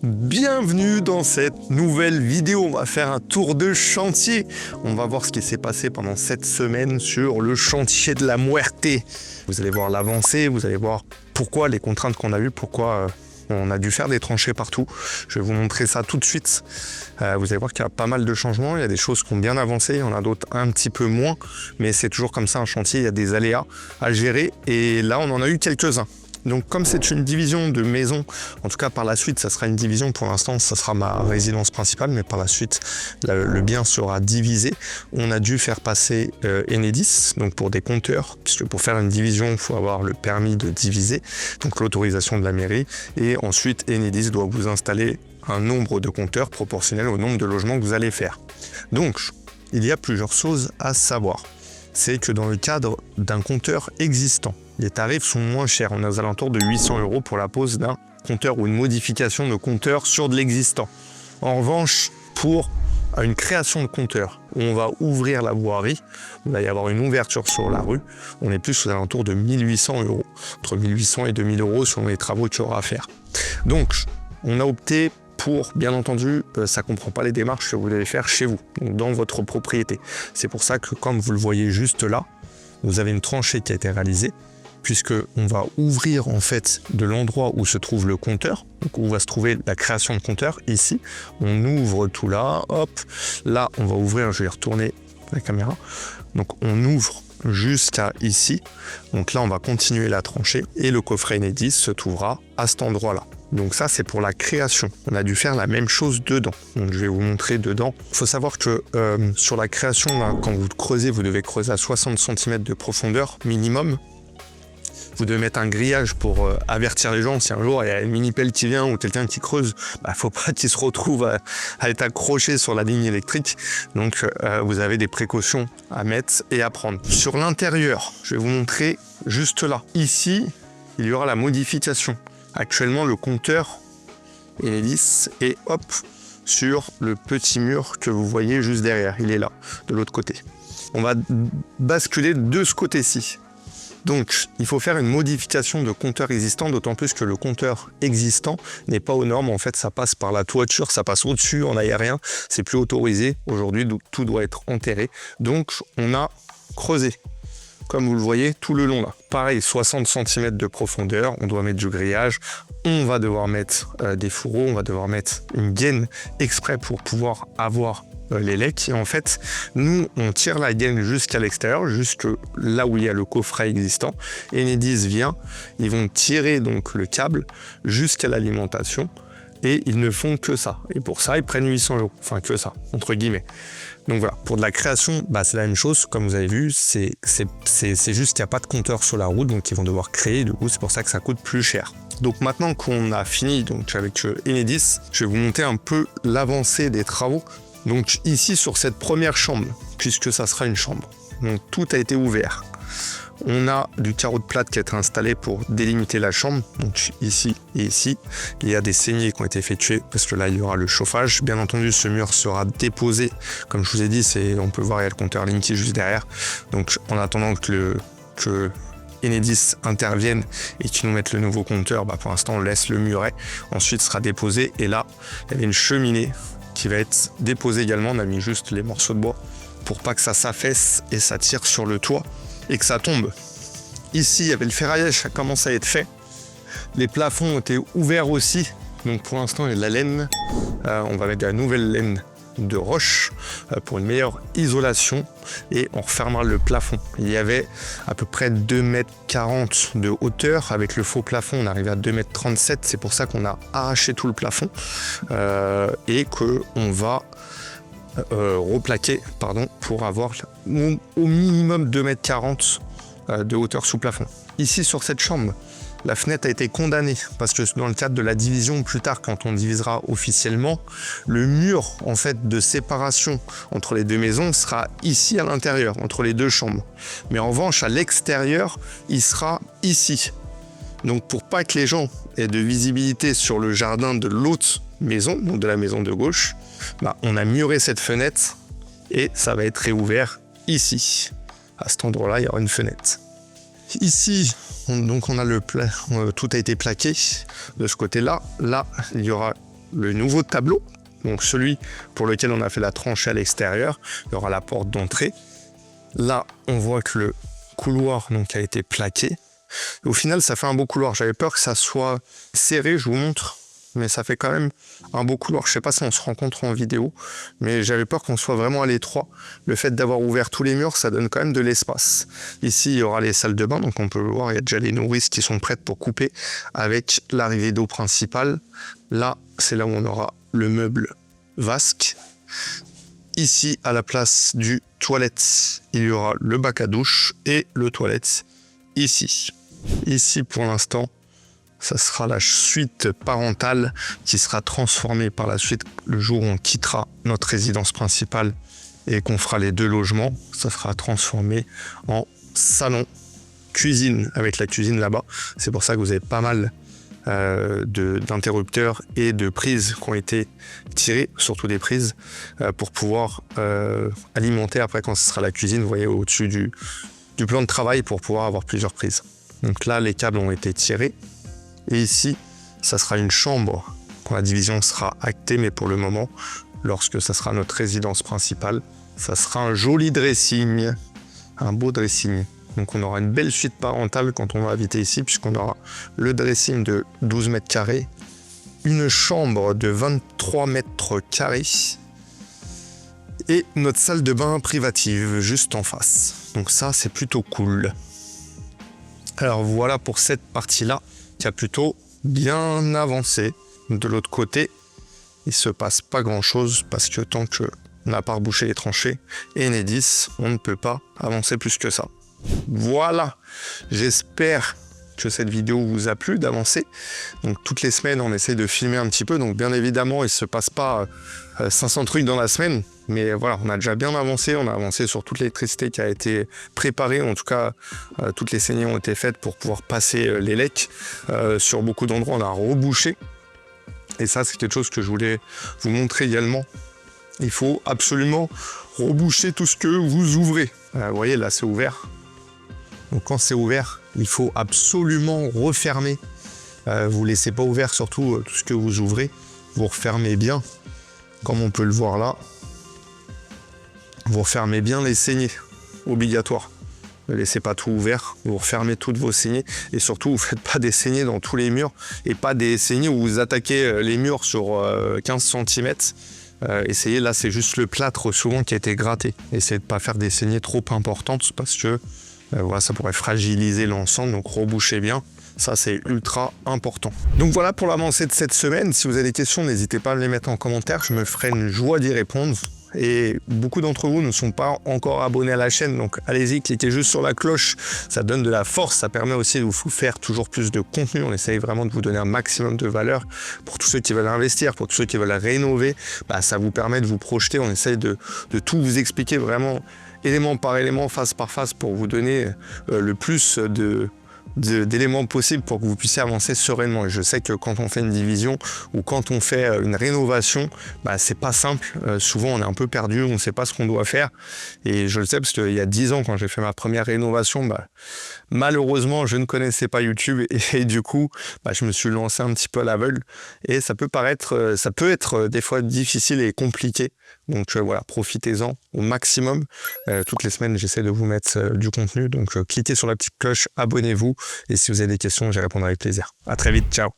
Bienvenue dans cette nouvelle vidéo. On va faire un tour de chantier. On va voir ce qui s'est passé pendant cette semaine sur le chantier de la Muerte. Vous allez voir l'avancée, vous allez voir pourquoi les contraintes qu'on a eues, pourquoi on a dû faire des tranchées partout. Je vais vous montrer ça tout de suite. Vous allez voir qu'il y a pas mal de changements. Il y a des choses qui ont bien avancé, il y en a d'autres un petit peu moins. Mais c'est toujours comme ça un chantier, il y a des aléas à gérer. Et là, on en a eu quelques-uns. Donc comme c'est une division de maison, en tout cas par la suite ça sera une division, pour l'instant ça sera ma résidence principale, mais par la suite le bien sera divisé. On a dû faire passer Enedis, donc pour des compteurs, puisque pour faire une division il faut avoir le permis de diviser, donc l'autorisation de la mairie, et ensuite Enedis doit vous installer un nombre de compteurs proportionnel au nombre de logements que vous allez faire. Donc il y a plusieurs choses à savoir. C'est que dans le cadre d'un compteur existant, les tarifs sont moins chers. On est aux alentours de 800 € pour la pose d'un compteur ou une modification de compteur sur de l'existant. En revanche, pour une création de compteur où on va ouvrir la voirie, il va y avoir une ouverture sur la rue, on est plus aux alentours de 1800 €, entre 1800 et 2000 € selon les travaux qu'il y aura à faire. Donc, on a opté pour, bien entendu, ça ne comprend pas les démarches que vous devez faire chez vous, donc dans votre propriété. C'est pour ça que, comme vous le voyez juste là, vous avez une tranchée qui a été réalisée, puisqu'on va ouvrir en fait de l'endroit où se trouve le compteur, donc où va se trouver la création de compteur, ici. On ouvre tout là, hop, là on va ouvrir, je vais retourner la caméra, donc on ouvre jusqu'à ici, donc là on va continuer la tranchée et le coffret Enedis se trouvera à cet endroit-là. Donc ça c'est pour la création, on a dû faire la même chose dedans, donc je vais vous montrer dedans. Il faut savoir que sur la création, là, quand vous creusez, vous devez creuser à 60 cm de profondeur minimum. Vous devez mettre un grillage pour avertir les gens si un jour il y a une mini-pelle qui vient ou quelqu'un qui creuse, faut pas qu'il se retrouve à être accroché sur la ligne électrique. Donc vous avez des précautions à mettre et à prendre. Sur l'intérieur, je vais vous montrer juste là. Ici, il y aura la modification. Actuellement, le compteur Enedis est hop sur le petit mur que vous voyez juste derrière. Il est là, de l'autre côté. On va basculer de ce côté-ci. Donc, il faut faire une modification de compteur existant, d'autant plus que le compteur existant n'est pas aux normes. En fait, ça passe par la toiture, ça passe au-dessus en aérien. C'est plus autorisé. Aujourd'hui, tout doit être enterré. Donc, on a creusé, comme vous le voyez, tout le long là. Pareil, 60 cm de profondeur. On doit mettre du grillage. On va devoir mettre des fourreaux. On va devoir mettre une gaine exprès pour pouvoir avoir les lecs. Et en fait, nous, on tire la gaine jusqu'à l'extérieur, jusque là où il y a le coffret existant. Enedis vient, ils vont tirer donc le câble jusqu'à l'alimentation et ils ne font que ça. Et pour ça, ils prennent 800 €. Enfin, que ça, entre guillemets. Donc voilà, pour de la création, c'est la même chose. Comme vous avez vu, c'est juste qu'il n'y a pas de compteur sur la route, donc ils vont devoir créer. Du coup, c'est pour ça que ça coûte plus cher. Donc maintenant qu'on a fini donc, avec Enedis, je vais vous montrer un peu l'avancée des travaux. Donc ici sur cette première chambre, puisque ça sera une chambre, donc tout a été ouvert. On a du carreau de plâtre qui a été installé pour délimiter la chambre, donc ici et ici. Il y a des saignées qui ont été effectuées parce que là il y aura le chauffage. Bien entendu ce mur sera déposé, comme je vous ai dit, on peut voir il y a le compteur Linky juste derrière. Donc en attendant que Enedis intervienne et qu'ils nous mettent le nouveau compteur, pour l'instant on laisse le muret. Ensuite sera déposé et là il y avait une cheminée qui va être déposé également. On a mis juste les morceaux de bois pour pas que ça s'affaisse et ça tire sur le toit et que ça tombe. Ici, il y avait le ferraillage qui a commencé à être fait. Les plafonds ont été ouverts aussi. Donc pour l'instant, il y a de la laine. On va mettre de la nouvelle laine de roche pour une meilleure isolation et on refermera le plafond. Il y avait à peu près 2,40 m de hauteur. Avec le faux plafond, on arrivait à 2,37 m. C'est pour ça qu'on a arraché tout le plafond et qu'on va replaquer pour avoir au minimum 2,40 m de hauteur sous plafond. Ici sur cette chambre, la fenêtre a été condamnée parce que dans le cadre de la division, plus tard quand on divisera officiellement, le mur en fait de séparation entre les deux maisons sera ici à l'intérieur, entre les deux chambres. Mais en revanche, à l'extérieur, il sera ici. Donc pour pas que les gens aient de visibilité sur le jardin de l'autre maison, donc de la maison de gauche, on a muré cette fenêtre et ça va être réouvert ici. À cet endroit-là, il y aura une fenêtre. Ici, donc on a tout a été plaqué de ce côté-là. Là, il y aura le nouveau tableau, donc celui pour lequel on a fait la tranchée à l'extérieur. Il y aura la porte d'entrée. Là, on voit que le couloir donc, a été plaqué. Et au final, ça fait un beau couloir. J'avais peur que ça soit serré, je vous montre. Mais ça fait quand même un beau couloir. Je ne sais pas si on se rencontre en vidéo, mais j'avais peur qu'on soit vraiment à l'étroit. Le fait d'avoir ouvert tous les murs, ça donne quand même de l'espace. Ici, il y aura les salles de bain, donc on peut le voir, il y a déjà les nourrices qui sont prêtes pour couper avec l'arrivée d'eau principale. Là, c'est là où on aura le meuble vasque. Ici, à la place du toilette, il y aura le bac à douche et le toilette ici. Ici, pour l'instant, ça sera la suite parentale qui sera transformée par la suite le jour où on quittera notre résidence principale et qu'on fera les 2 logements. Ça sera transformé en salon, cuisine avec la cuisine là-bas. C'est pour ça que vous avez pas mal d'interrupteurs et de prises qui ont été tirées, surtout des prises, pour pouvoir alimenter après quand ce sera la cuisine, vous voyez au-dessus du plan de travail pour pouvoir avoir plusieurs prises. Donc là, les câbles ont été tirés. Et ici, ça sera une chambre quand la division sera actée, mais pour le moment, lorsque ça sera notre résidence principale, ça sera un joli dressing, un beau dressing. Donc on aura une belle suite parentale quand on va habiter ici, puisqu'on aura le dressing de 12 mètres carrés, une chambre de 23 mètres carrés et notre salle de bain privative juste en face. Donc ça, c'est plutôt cool. Alors voilà pour cette partie-là qui a plutôt bien avancé. De l'autre côté, il se passe pas grand-chose parce que tant qu'on n'a pas rebouché les tranchées et Enedis, on ne peut pas avancer plus que ça. Voilà, j'espère que cette vidéo vous a plu d'avancer. Donc toutes les semaines, on essaie de filmer un petit peu. Donc bien évidemment, il ne se passe pas 500 trucs dans la semaine. Mais voilà, on a déjà bien avancé. On a avancé sur toute l'électricité qui a été préparée. En tout cas, toutes les saignées ont été faites pour pouvoir passer les lecs. Sur beaucoup d'endroits, on a rebouché. Et ça, c'est quelque chose que je voulais vous montrer également. Il faut absolument reboucher tout ce que vous ouvrez. Vous voyez, là, c'est ouvert. Donc quand c'est ouvert, il faut absolument refermer. Vous ne laissez pas ouvert, surtout tout ce que vous ouvrez. Vous refermez bien, comme on peut le voir là. Vous refermez bien les saignées, obligatoire. Ne laissez pas tout ouvert, vous refermez toutes vos saignées. Et surtout, vous ne faites pas des saignées dans tous les murs. Et pas des saignées où vous attaquez les murs sur 15 cm. Essayez, là c'est juste le plâtre souvent qui a été gratté. Essayez de ne pas faire des saignées trop importantes parce que voilà, ça pourrait fragiliser l'ensemble, donc rebouchez bien. Ça, c'est ultra important. Donc voilà pour l'avancée de cette semaine. Si vous avez des questions, n'hésitez pas à me les mettre en commentaire. Je me ferai une joie d'y répondre. Et beaucoup d'entre vous ne sont pas encore abonnés à la chaîne, donc allez-y, cliquez juste sur la cloche, ça donne de la force, ça permet aussi de vous faire toujours plus de contenu. On essaye vraiment de vous donner un maximum de valeur pour tous ceux qui veulent investir, pour tous ceux qui veulent rénover. Ça vous permet de vous projeter, on essaye de tout vous expliquer vraiment élément par élément, phase par phase, pour vous donner le plus d'éléments possibles pour que vous puissiez avancer sereinement. Et je sais que quand on fait une division ou quand on fait une rénovation, c'est pas simple. Souvent on est un peu perdu, on ne sait pas ce qu'on doit faire. Et je le sais parce qu'il y a 10 ans, quand j'ai fait ma première rénovation, malheureusement je ne connaissais pas YouTube et du coup je me suis lancé un petit peu à l'aveugle. Et ça peut être des fois difficile et compliqué. Donc voilà, profitez-en au maximum. Toutes les semaines, j'essaie de vous mettre du contenu. Donc cliquez sur la petite cloche, abonnez-vous. Et si vous avez des questions, j'y répondrai avec plaisir. À très vite, ciao.